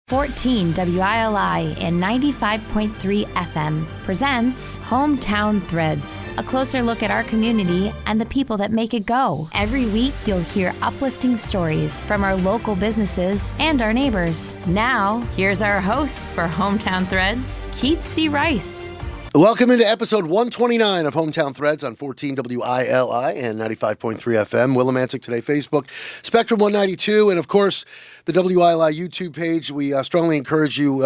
14 WILI and 95.3 FM presents Hometown Threads, a closer look at our community and the people that make it go. Every week, you'll hear uplifting stories from our local businesses and our neighbors. Now, here's our host for Hometown Threads, Keith C. Rice. Welcome into episode 129 of Hometown Threads on 14 WILI and 95.3 FM. Willimantic today, Facebook, Spectrum 192, and of course, the WILI YouTube page. We strongly encourage you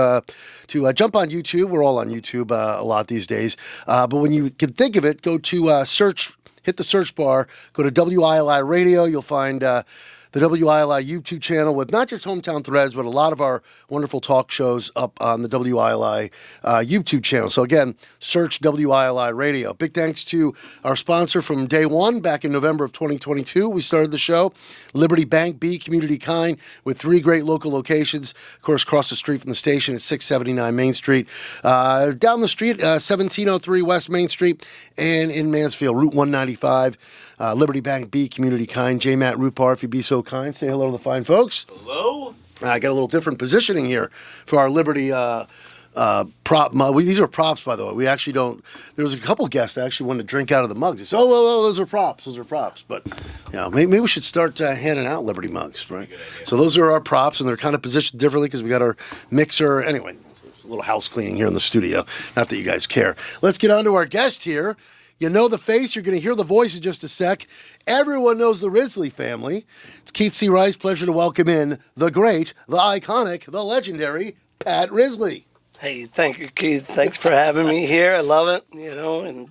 to jump on YouTube. We're all on YouTube a lot these days. But when you can think of it, go to search, hit the search bar, go to WILI Radio. You'll find the WILI YouTube channel with not just Hometown Threads, but a lot of our wonderful talk shows up on the WILI YouTube channel. So again, search WILI Radio. Big thanks to our sponsor from day one, back in November of 2022. We started the show, Liberty Bank, Be Community Kind, with 3 great local locations. Of course, across the street from the station at 679 Main Street. Down the street, 1703 West Main Street, and in Mansfield, Route 195. Liberty Bank, Be Community Kind. J. Matt Rupar, if you'd be so kind, say hello to the fine folks. Hello. I got a little different positioning here for our Liberty prop. These are props, by the way. We actually don't. There was a couple guests that actually wanted to drink out of the mugs. They said, oh, those are props. Those are props. But maybe we should start handing out Liberty mugs, right? So those are our props, and they're kind of positioned differently because we got our mixer. Anyway, it's a little house cleaning here in the studio. Not that you guys care. Let's get on to our guest here. You know the face. You're going to hear the voice in just a sec. Everyone knows the Risley family. It's Keith C. Rice. Pleasure to welcome in the great, the iconic, the legendary Pat Risley. Hey, thank you, Keith. Thanks for having me here. I love it, and...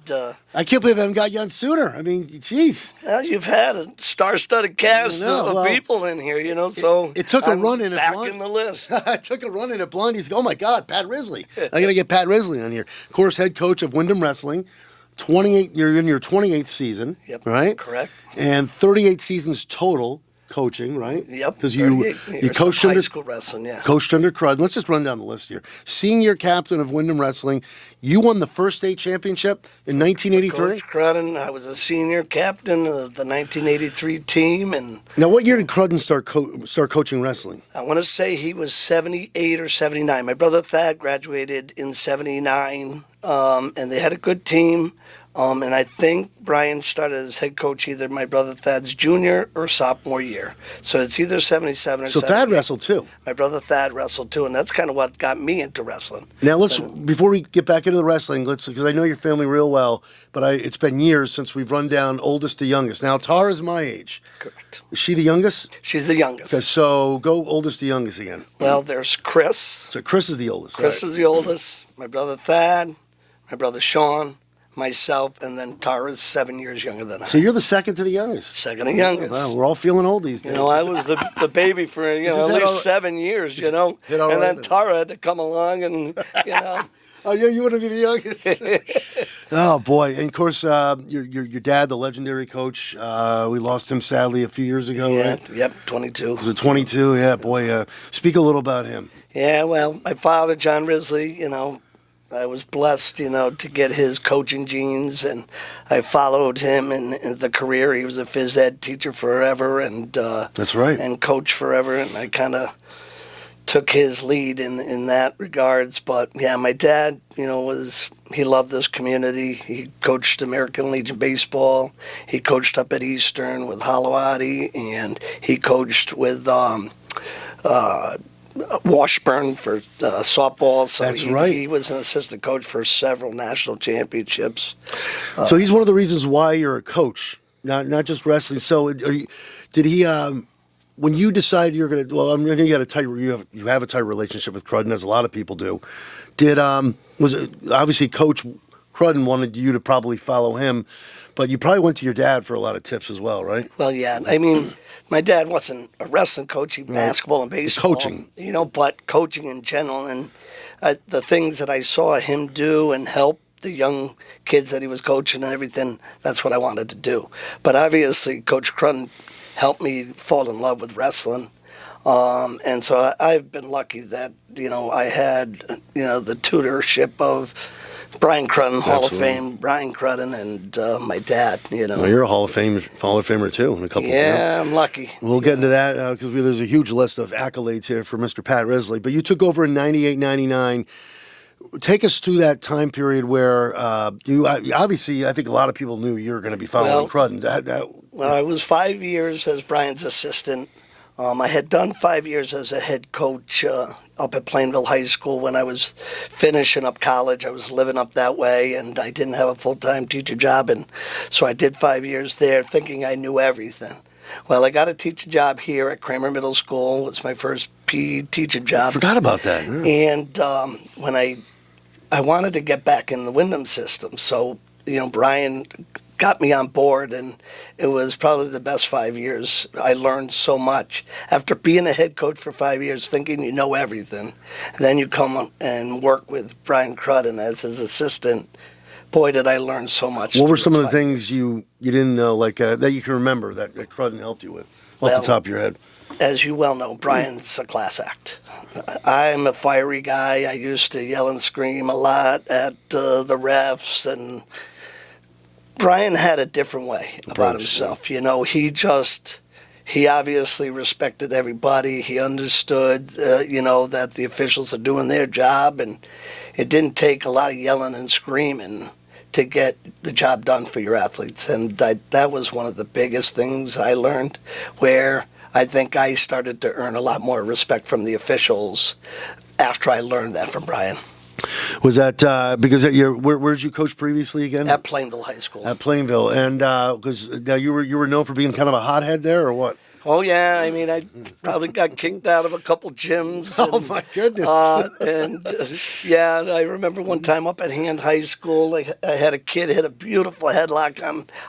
I can't believe I haven't got you on sooner. I mean, geez. Well, you've had a star-studded cast of people in here, so... It took a run in back at Blind. In the list. I took a run in at Blind. He's like, oh, my God, Pat Risley. I got to get Pat Risley on here. Of course, head coach of Wyndham Wrestling. 28. You're in your 28th season, right? Correct. And 38 seasons total coaching, right? Yep. Because you coached high under school wrestling, yeah. Coached under Crud. Let's just run down the list here. Senior captain of Wyndham Wrestling. You won the first state championship in 1983. Coach Crudden. I was a senior captain of the 1983 team, and now, what year did Crudden start coaching wrestling? I want to say he was 78 or 79. My brother Thad graduated in 79, and they had a good team. And I think Brian started as head coach either my brother Thad's junior or sophomore year. So it's either 77 or 78. So Thad wrestled too. My brother Thad wrestled too, and that's kind of what got me into wrestling. Now before we get back into the wrestling, because I know your family real well, but it's been years since we've run down oldest to youngest. Now Tara's my age. Correct. Is she the youngest? She's the youngest. Okay, so go oldest to youngest again. Well, there's Chris. So Chris is the oldest. Chris is the oldest. My brother Thad, my brother Sean, myself, and then Tara's 7 years younger than I. So you're the second to the youngest. Second to youngest. Wow, we're all feeling old these days. I was the baby for at least 7 years, and then Tara had to come along and, Oh, yeah, you want to be the youngest? Oh, boy. And, of course, your dad, the legendary coach, we lost him, sadly, a few years ago, right? Yep, 22. Was it 22? Yeah, boy. Speak a little about him. Yeah, well, my father, John Risley, I was blessed, to get his coaching genes, and I followed him in the career. He was a phys ed teacher forever, and that's right, and coach forever, and I kind of took his lead in that regards. But yeah, my dad, he loved this community. He coached American Legion baseball. He coached up at Eastern with Holowati, and he coached with Washburn for softball. So that's right. He was an assistant coach for several national championships. So he's one of the reasons why you're a coach, not just wrestling. So did he? When you decided you're going to, well, I mean, you have a tight relationship with Crudden, as a lot of people do. Was it obviously Coach Crudden wanted you to probably follow him, but you probably went to your dad for a lot of tips as well, right? Well, yeah. I mean, my dad wasn't a wrestling coach; he basketball and baseball, coaching. But coaching in general, and the things that I saw him do and help the young kids that he was coaching and everything, that's what I wanted to do. But obviously, Coach Crudden helped me fall in love with wrestling. And so I've been lucky that, I had, the tutorship of Brian Crudden, Hall Absolutely. of Fame, Brian Crudden, and my dad, Well, you're a Hall of Famer too, in a couple. Yeah, I'm lucky. We'll get into that because there's a huge list of accolades here for Mr. Pat Risley. But you took over in 98, 99. Take us through that time period where you obviously, I think a lot of people knew you were going to be following Crudden. Well, I was 5 years as Brian's assistant. I had done 5 years as a head coach up at Plainville High School when I was finishing up college. I was living up that way, and I didn't have a full-time teacher job, and so I did 5 years there thinking I knew everything. Well, I got a teacher job here at Kramer Middle School. It was my first PE teacher job. I forgot about that. Yeah. And when I wanted to get back in the Wyndham system, so, Brian got me on board, and it was probably the best 5 years. I learned so much. After being a head coach for 5 years, thinking you know everything, then you come and work with Brian Crudden as his assistant. Boy, did I learn so much. What were some of the things you didn't know, like that you can remember that Crudden helped you with, off the top of your head? As you well know, Brian's a class act. I'm a fiery guy. I used to yell and scream a lot at the refs, and Brian had a different way about himself. He obviously respected everybody. He understood, that the officials are doing their job, and it didn't take a lot of yelling and screaming to get the job done for your athletes. And that was one of the biggest things I learned, where I think I started to earn a lot more respect from the officials after I learned that from Brian. Was that because where did you coach previously again? At Plainville High School. At Plainville, and because you were known for being kind of a hothead there, or what? Oh yeah, I mean, I probably got kicked out of a couple gyms. Oh my goodness! I remember one time up at Hand High School, I had a kid hit a beautiful headlock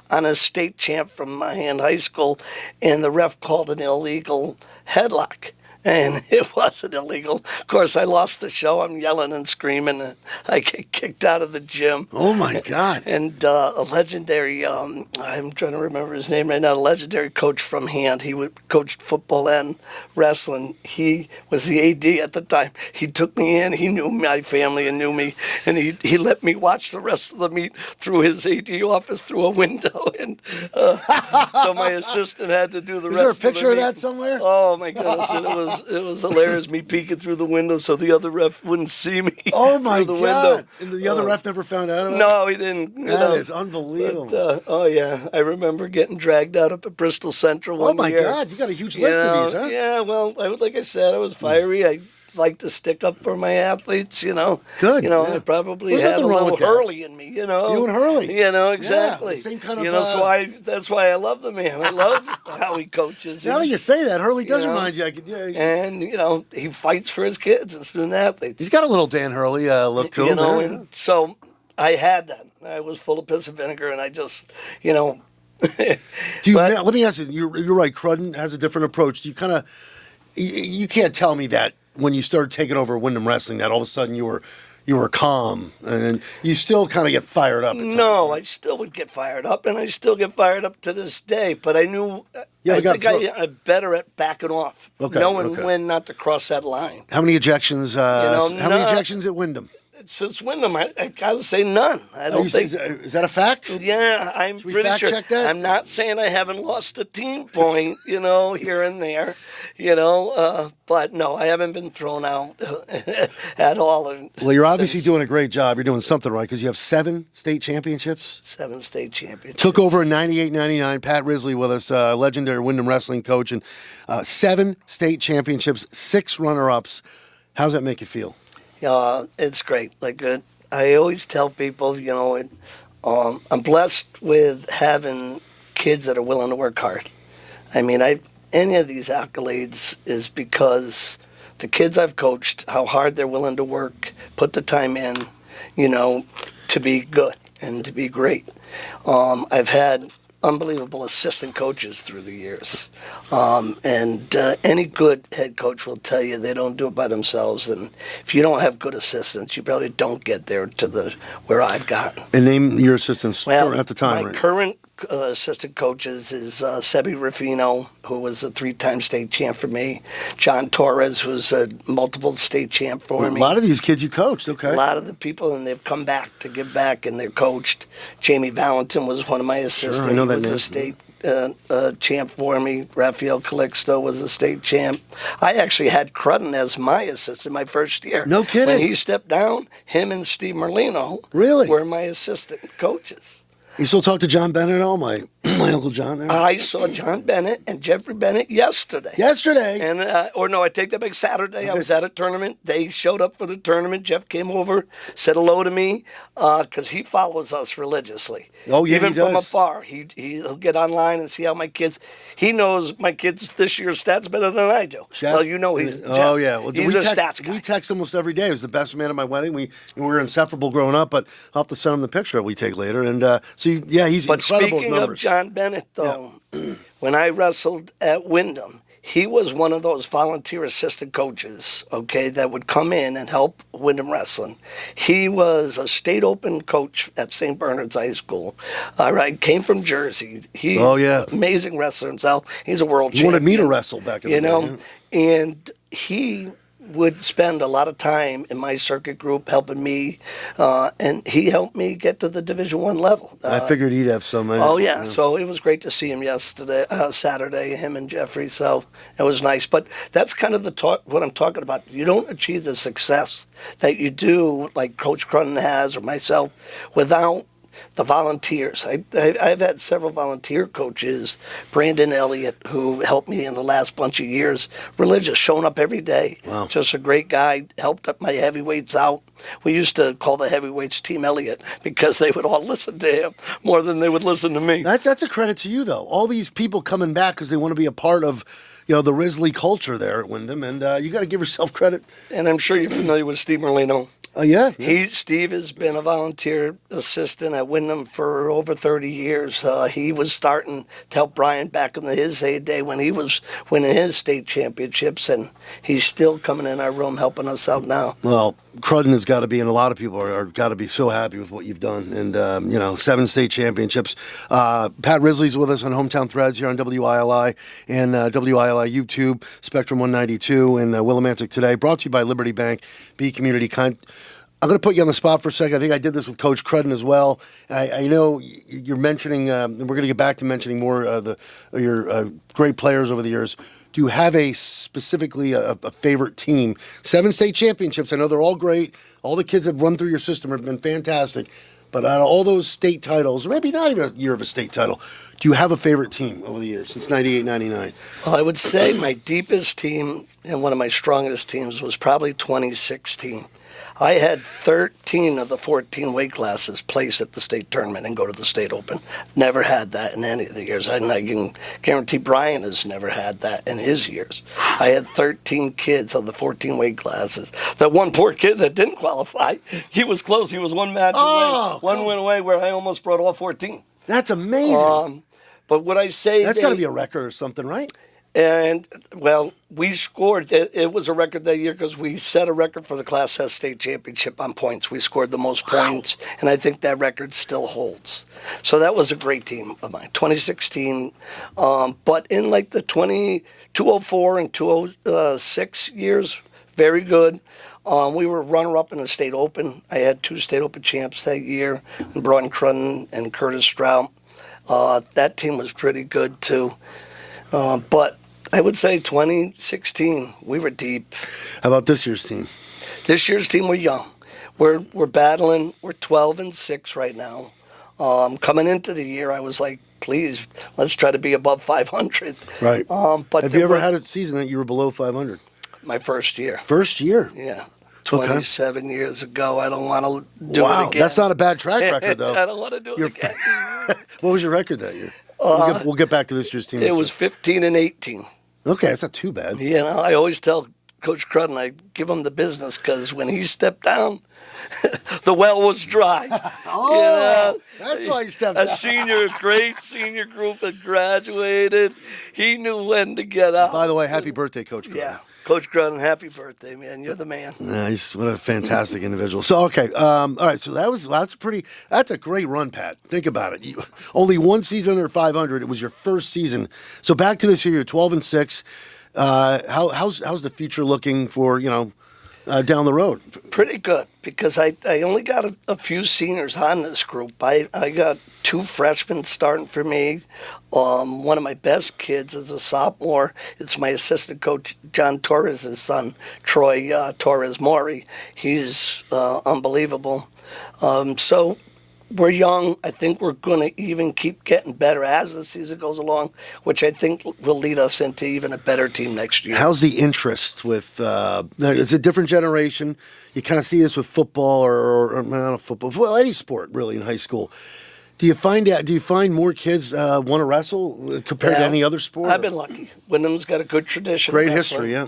on a state champ from my Hand High School, and the ref called an illegal headlock. And it wasn't illegal. Of course, I lost the show. I'm yelling and screaming. And I get kicked out of the gym. Oh, my God. And a legendary, I'm trying to remember his name right now, a legendary coach from Hand. He coached football and wrestling. He was the AD at the time. He took me in. He knew my family and knew me. And he let me watch the rest of the meet through his AD office through a window. And so my assistant had to do the rest of the meet. Is there a picture of that somewhere? Oh, my goodness. It was hilarious, me peeking through the window so the other ref wouldn't see me. Oh, my through the God. window. And the other ref never found out about it? No, he didn't. That is unbelievable. But, I remember getting dragged out up at Bristol Central one year. Oh, my God. You got a huge list of these, huh? Yeah, well, like I said, I was fiery. I like to stick up for my athletes, Good. I probably had a little Hurley in me, You and Hurley. Exactly. Yeah, same kind of... so that's why I love the man. I love how he coaches. Now that you say that, Hurley does remind you. And, he fights for his kids and student athletes. He's got a little Dan Hurley look to him. And so I had that. I was full of piss and vinegar, and I just, let me ask you, you're right, Crudden has a different approach. Do you kind of... You can't tell me that when you started taking over Wyndham Wrestling, that all of a sudden you were calm and you still kind of get fired up. No, I still would get fired up, and I still get fired up to this day. But I knew I'm better at backing off, knowing when not to cross that line. How many ejections? How many ejections at Wyndham? Since Wyndham, I gotta say none. I don't think. Is that a fact? Yeah, I'm pretty sure. Check that? I'm not saying I haven't lost a team point, here and there, but no, I haven't been thrown out at all. Well, you're obviously doing a great job. You're doing something right because you have 7 state championships. 7 state championships. Took over in 98, 99. Pat Risley with us, legendary Wyndham Wrestling coach, and 7 state championships, 6 runner-ups. How's that make you feel? It's great. I always tell people, I'm blessed with having kids that are willing to work hard. I mean, any of these accolades is because the kids I've coached, how hard they're willing to work, put the time in, to be good and to be great. I've had unbelievable assistant coaches through the years. And any good head coach will tell you they don't do it by themselves. And if you don't have good assistants, you probably don't get there to where I've gotten. And name your assistants at the time, my right? current assistant coaches is Sebi Rufino, who was a 3-time state champ for me. John Torres, who's a multiple state champ for me. A lot of these kids you coached, okay. A lot of the people, and they've come back to give back, and they're coached. Jamie Valentin was one of my assistants. Sure, I know that he was name. a state champ for me. Rafael Calixto was a state champ. I actually had Crudden as my assistant my first year. No kidding. When he stepped down, him and Steve Merlino Really? were my assistant coaches. You still talk to John Bennett at all, my Uncle John there? I saw John Bennett and Jeffrey Bennett yesterday. Yesterday? And I take that back. Saturday, I was at a tournament. They showed up for the tournament. Jeff came over, said hello to me, because he follows us religiously. Oh, yeah, Even he does. from afar. He'll get online and see how my kids. He knows my kids this year's stats better than I do. Jeff? Well, you know he's. Oh, Jeff. yeah. Well, he's a stats guy. We text almost every day. He was the best man at my wedding. We were inseparable growing up, but I'll have to send him the picture we take later. And he's But incredible speaking with of numbers. John Bennett, though, when I wrestled at Wyndham, he was one of those volunteer assistant coaches, okay, that would come in and help Wyndham Wrestling. He was a state open coach at St. Bernard's High School. All right, came from Jersey. He's an amazing wrestler himself. He's a world champion. He wanted me to wrestle back in the day. And he would spend a lot of time in my circuit group helping me, and he helped me get to the Division I level. I figured he'd have some. So it was great to see him Saturday, him and Jeffrey. So it was nice. But that's kind of what I'm talking about. You don't achieve the success that you do, like Coach Crudden has or myself, without the volunteers. I've had several volunteer coaches. Brandon Elliott, who helped me in the last bunch of years, religious, showing up every day. Wow. Just a great guy, helped up my heavyweights out. We used to call the heavyweights Team Elliott because they would all listen to him more than they would listen to me. That's a credit to you, though. All these people coming back because they want to be a part of the Risley culture there at Wyndham, and you got to give yourself credit. And I'm sure you're familiar with Steve Merlino. Yeah. Steve has been a volunteer assistant at Wyndham for over 30 years. He was starting to help Brian back in his heyday when he was winning his state championships, and he's still coming in our room helping us out now. Well, Crudden has got to be, and a lot of people are got to be so happy with what you've done. And, 7 state championships. Pat Risley's with us on Hometown Threads here on WILI and WILI YouTube, Spectrum 192, and Willimantic Today. Brought to you by Liberty Bank, Be Community Kind. I'm going to put you on the spot for a second. I think I did this with Coach Crudden as well. I know you're mentioning, and we're going to get back to mentioning more your great players over the years. Do you have specifically a favorite team? 7 state championships. I know they're all great. All the kids that have run through your system have been fantastic. But out of all those state titles, or maybe not even a year of a state title, do you have a favorite team over the years since 98, 99? Well, I would say my deepest team and one of my strongest teams was probably 2016. I had 13 of the 14 weight classes place at the state tournament and go to the state open. Never had that in any of the years. And I can guarantee Brian has never had that in his years. I had 13 kids on the 14 weight classes. That one poor kid that didn't qualify, he was close. He was one match away, one win away, where I almost brought all 14. That's amazing. But what I say... That's got to be a record or something, right? And, well, we scored. It was a record that year because we set a record for the Class S state championship on points. We scored the most points, and I think that record still holds. So that was a great team of mine, 2016. But in like the 204 and 206 years, very good. We were runner-up in the state open. I had 2 state open champs that year, Brian Crudden and Curtis Strout. That team was pretty good, too. But I would say 2016, we were deep. How about this year's team? This year's team, we're young. We're battling. We're 12-6 right now. Coming into the year, I was like, please, let's try to be above 500. Right. But have you ever had a season that you were below 500? My first year. First year? Yeah. 27 years ago. I don't want to do it again. That's not a bad track record, though. I don't want to do it again. What was your record that year? We'll get back to this year's team. It was 15-18. Okay, that's not too bad. I always tell Coach Crudden, I give him the business because when he stepped down, the well was dry. That's why he stepped down. A great senior group had graduated. He knew when to get out. By the way, happy birthday, Coach Crudden. Yeah. Coach Gruden, happy birthday, man. You're the man. Yeah, what a fantastic individual. So, okay. All right. So that's a great run, Pat. Think about it. Only one season under 500. It was your first season. So back to this year, you're 12-6. How's the future looking for, down the road? Pretty good, because I only got a few seniors on this group. I got 2 freshmen starting for me. One of my best kids is a sophomore. It's my assistant coach, John Torres' son, Troy Torres-Maury. He's unbelievable. So we're young. I think we're going to even keep getting better as the season goes along, which I think will lead us into even a better team next year. How's the interest with it's a different generation. You kind of see this with football or not football, well, any sport really in high school. Do you find more kids want to wrestle compared to any other sport? I've been lucky. Wyndham's got a good tradition. Great history, yeah.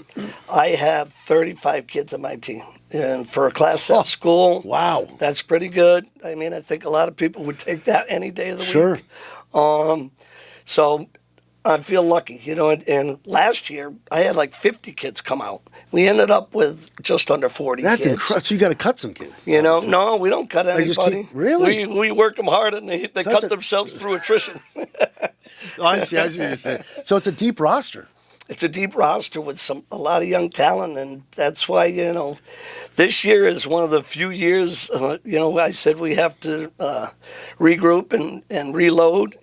I have 35 kids on my team. And for a Class S school, wow, that's pretty good. I mean, I think a lot of people would take that any day of the week. Sure. So I feel lucky, and last year I had like 50 kids come out. We ended up with just under 40 kids. That's incredible. So you got to cut some kids. No, we don't cut anybody. Really? We work them hard, and they cut themselves through attrition. I see what you're saying. So it's a deep roster. It's a deep roster with a lot of young talent, and that's why, this year is one of the few years, I said we have to regroup and reload,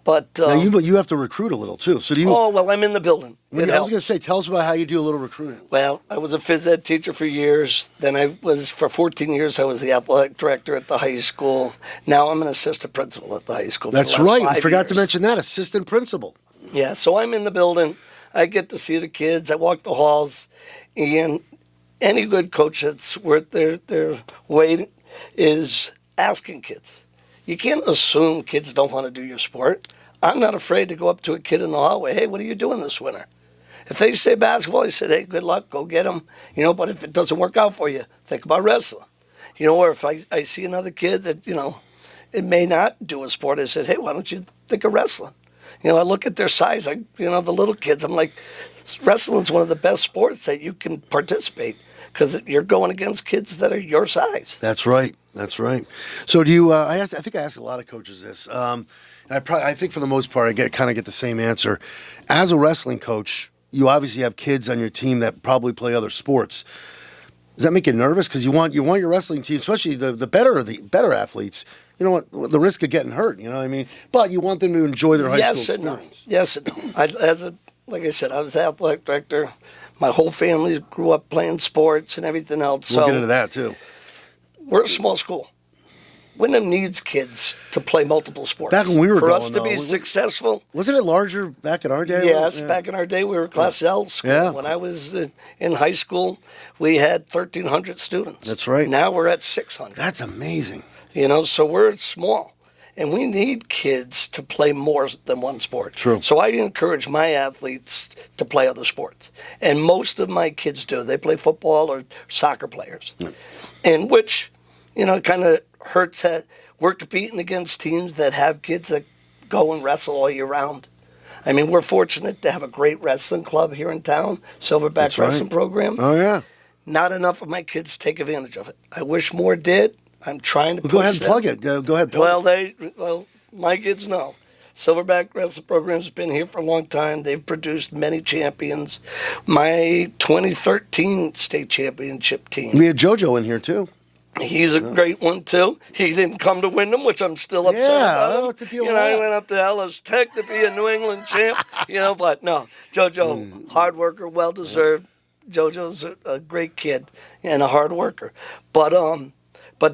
But now you have to recruit a little too. So do you? Oh well, I'm in the building. I was going to say, tell us about how you do a little recruiting. Well, I was a phys ed teacher for years. Then for 14 years, I was the athletic director at the high school. Now I'm an assistant principal at the high school. That's right. I forgot to mention that, assistant principal. Yeah, so I'm in the building. I get to see the kids. I walk the halls, and any good coach that's worth their weight is asking kids. You can't assume kids don't want to do your sport. I'm not afraid to go up to a kid in the hallway. Hey, what are you doing this winter? If they say basketball, I said, hey, good luck, go get them. But if it doesn't work out for you, think about wrestling. Or if I see another kid that, it may not do a sport, I said, hey, why don't you think of wrestling? I look at their size, the little kids, I'm like, wrestling's one of the best sports that you can participate because you're going against kids that are your size. That's right. So do you, I think I asked a lot of coaches this, and I think for the most part I kind of get the same answer. As a wrestling coach, you obviously have kids on your team that probably play other sports. Does that make you nervous? Because you want your wrestling team, especially the better athletes, the risk of getting hurt, you know what I mean? But you want them to enjoy their high school experience. Yes and no. Like I said, I was the athletic director. My whole family grew up playing sports and everything else. We'll get into that, too. We're a small school. Wyndham needs kids to play multiple sports. Back when we were For going, us to be successful. Wasn't it larger back in our day? Yes, back in our day, we were Class L school. Yeah. When I was in high school, we had 1,300 students. That's right. Now we're at 600. That's amazing. So we're small. And we need kids to play more than one sport. True. So I encourage my athletes to play other sports. And most of my kids do. They play football or soccer players. Mm. And which, kind of hurts that we're competing against teams that have kids that go and wrestle all year round. I mean, we're fortunate to have a great wrestling club here in town, Silverback Wrestling Program. Oh, yeah. Not enough of my kids take advantage of it. I wish more did. I'm trying to push go ahead and plug it. Go ahead. My kids know. Silverback Wrestling Program's been here for a long time. They've produced many champions. My 2013 state championship team. We had JoJo in here, too. He's a great one, too. He didn't come to Wyndham, which I'm still upset about. What's the deal with that? I went up to Ellis Tech to be a New England champ, but no. JoJo, hard worker, well-deserved. JoJo's a great kid and a hard worker. But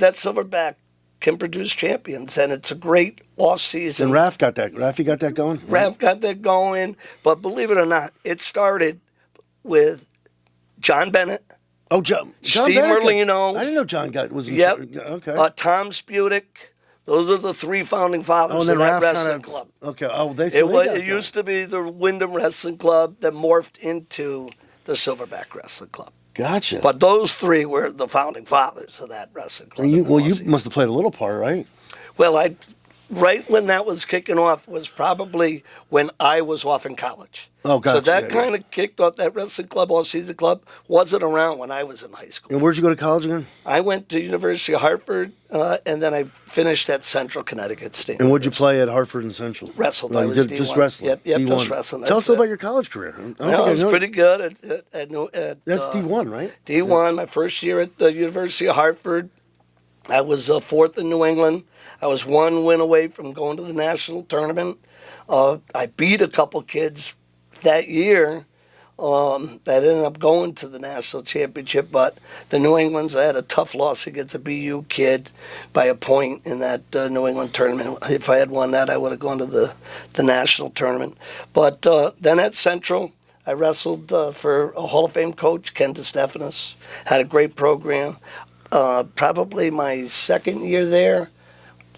that Silverback can produce champions, and it's a great off-season. And Raf got that. Rafi got that going? Raf got that going. But believe it or not, it started with John Bennett. Oh, John Steve Merlino. I didn't know John was in charge. Okay. Tom Sputic. Those are the 3 founding fathers of that wrestling club. Okay. Oh, it used to be the Wyndham Wrestling Club that morphed into the Silverback Wrestling Club. Gotcha. But those 3 were the founding fathers of that wrestling club. You must have played a little part, right? Well, right when that was kicking off was probably when I was off in college. Oh, gotcha. So that kind of kicked off. That wrestling club, all-season club, wasn't around when I was in high school. And where'd you go to college again? I went to University of Hartford, and then I finished at Central Connecticut State. And what'd you play at Hartford and Central? Wrestled. No, I you was did D1. just wrestling. Yep, D1. just wrestling. Tell us about your college career. I don't think I was know. pretty good at That's D1, right? D1. My first year at the University of Hartford, I was fourth in New England. I was one win away from going to the national tournament. I beat a couple kids that year that ended up going to the national championship, but the New Englands, I had a tough loss against a BU kid by a point in that New England tournament. If I had won that, I would have gone to the national tournament. But then at Central, I wrestled for a Hall of Fame coach, Ken DeStefanis. Had a great program. Probably my second year there,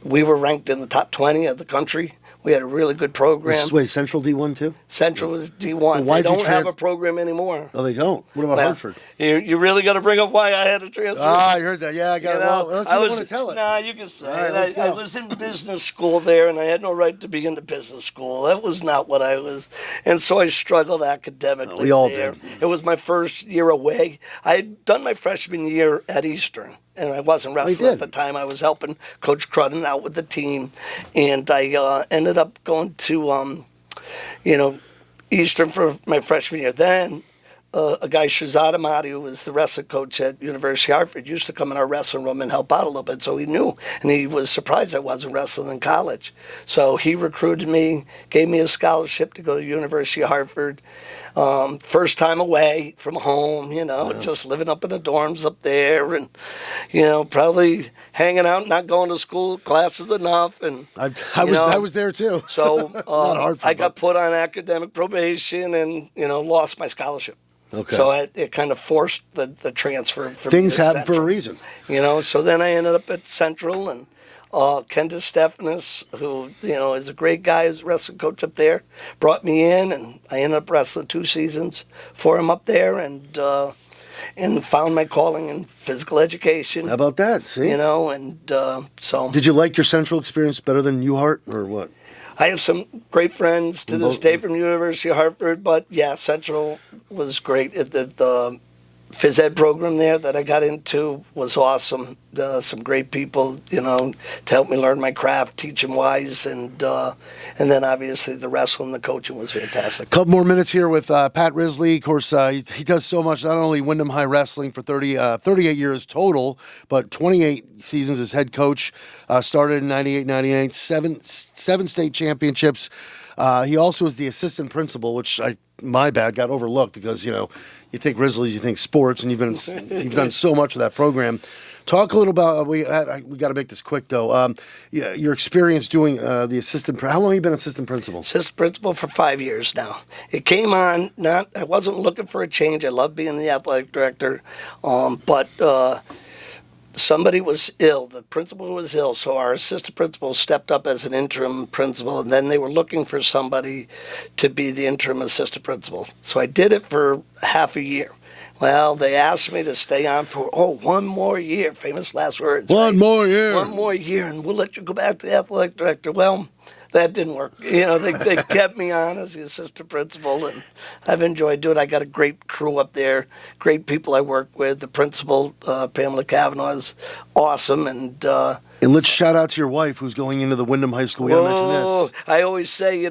we were ranked in the top 20 of the country. We had a really good program. Wait, Central D1 too? Central was D1. Well, they don't have a program anymore. Oh, they don't? What about Hartford? You really got to bring up why I had to transfer. I heard that. Yeah, I got it. Well, I want to tell it. Nah, you can say right, it. I was in business school there, and I had no right to be in the business school. That was not what I was. And so I struggled academically. We all there. did. It was my first year away. I had done my freshman year at Eastern. And I wasn't wrestling at the time. I was helping Coach Crudden out with the team. And I ended up going to, Eastern for my freshman year. Then a guy, Shazad Ahmadi, who was the wrestling coach at University of Hartford, used to come in our wrestling room and help out a little bit. So he knew. And he was surprised I wasn't wrestling in college. So he recruited me, gave me a scholarship to go to University of Hartford. First time away from home, just living up in the dorms up there and, probably hanging out, not going to school, classes enough. And I was there too. So Hartford, I got put on academic probation and, lost my scholarship. Okay. So it kind of forced the transfer. Things happen for a reason. So then I ended up at Central and Ken DeStefanis, who, is a great guy, is a wrestling coach up there, brought me in, and I ended up wrestling 2 seasons for him up there and found my calling in physical education. How about that? See? So. Did you like your Central experience better than UHart or what? I have some great friends to this day from University of Hartford, but yeah, Central was great. The phys ed program there that I got into was awesome. Some great people, to help me learn my craft, teaching wise, and then obviously the wrestling, the coaching was fantastic. A couple more minutes here with Pat Risley. Of course, he does so much, not only Wyndham High Wrestling for 38 years total, but 28 seasons as head coach. Started in 98, 99, seven state championships. He also is the assistant principal, which my bad, got overlooked because, you think Risley's, you think sports, and you've done so much of that program. Talk a little about, we got to make this quick though. Your experience doing the assistant, how long have you been assistant principal? Assistant principal for 5 years now. It came on, I wasn't looking for a change. I love being the athletic director, but somebody was ill. The principal was ill, so our assistant principal stepped up as an interim principal, and then they were looking for somebody to be the interim assistant principal. So I did it for half a year. Well, they asked me to stay on for, 1 more year, famous last words. One more year. 1 more year, and we'll let you go back to the athletic director. Well, that didn't work. They kept me on as the assistant principal, and I've enjoyed doing it. I got a great crew up there, great people I work with. The principal, Pamela Kavanaugh, is awesome. And let's shout out to your wife who's going into the Wyndham High School. We got to mention this. I always say,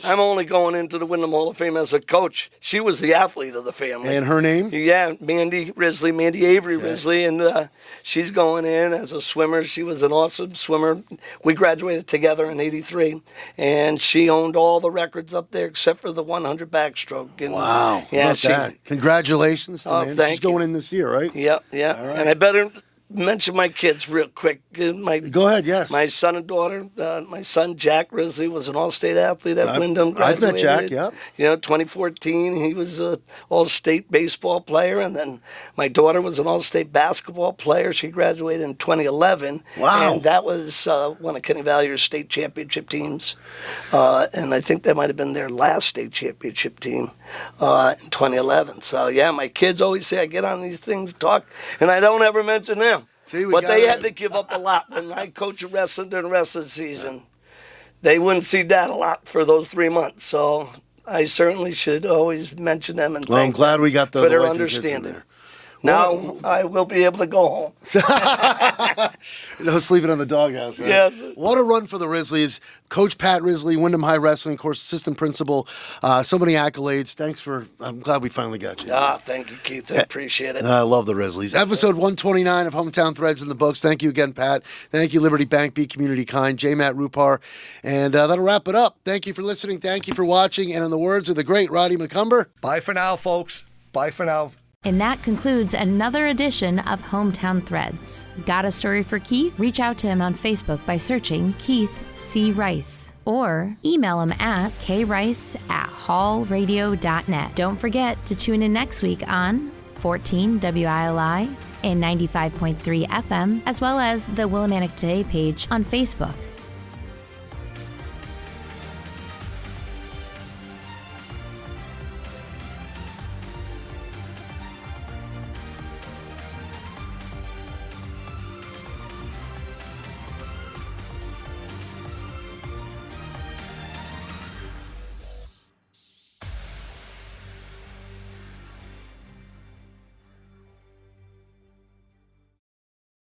I'm only going into the Wyndham Hall of Fame as a coach. She was the athlete of the family. And her name? Yeah, Mandy Avery Risley, and she's going in as a swimmer. She was an awesome swimmer. We graduated together in '83, and she owned all the records up there except for the 100 backstroke. And, wow. Yeah, that? Congratulations to Mandy. She's going in this year, right? Yeah. All right. And I better mention my kids real quick. Go ahead, yes. My son and daughter. My son, Jack Risley, was an all-state athlete at Wyndham. I've met Jack, yeah. 2014, he was an all-state baseball player. And then my daughter was an all-state basketball player. She graduated in 2011. Wow. And that was one of Kenny Value's state championship teams. And I think that might have been their last state championship team in 2011. So, yeah, my kids always say I get on these things, talk, and I don't ever mention them. See, but they had to give up a lot. When I coach a wrestling during the wrestling season, they wouldn't see Dad a lot for those 3 months. So I certainly should always mention them and I'm glad we got for their wife and kids in understanding. there. Now I will be able to go home. No sleeping on the doghouse. Huh? Yes. What a run for the Risleys. Coach Pat Risley, Wyndham High Wrestling, of course, assistant principal. So many accolades. I'm glad we finally got you. Thank you, Keith. I appreciate it. I love the Risleys. Episode 129 of Hometown Threads in the books. Thank you again, Pat. Thank you, Liberty Bank, Be Community Kind, J. Matt Rupar. And that'll wrap it up. Thank you for listening. Thank you for watching. And in the words of the great Roddy McCumber, bye for now, folks. Bye for now. And that concludes another edition of Hometown Threads. Got a story for Keith? Reach out to him on Facebook by searching Keith C. Rice or email him at krice@hallradio.net. Don't forget to tune in next week on 14 WILI and 95.3 FM, as well as the Willimantic Today page on Facebook.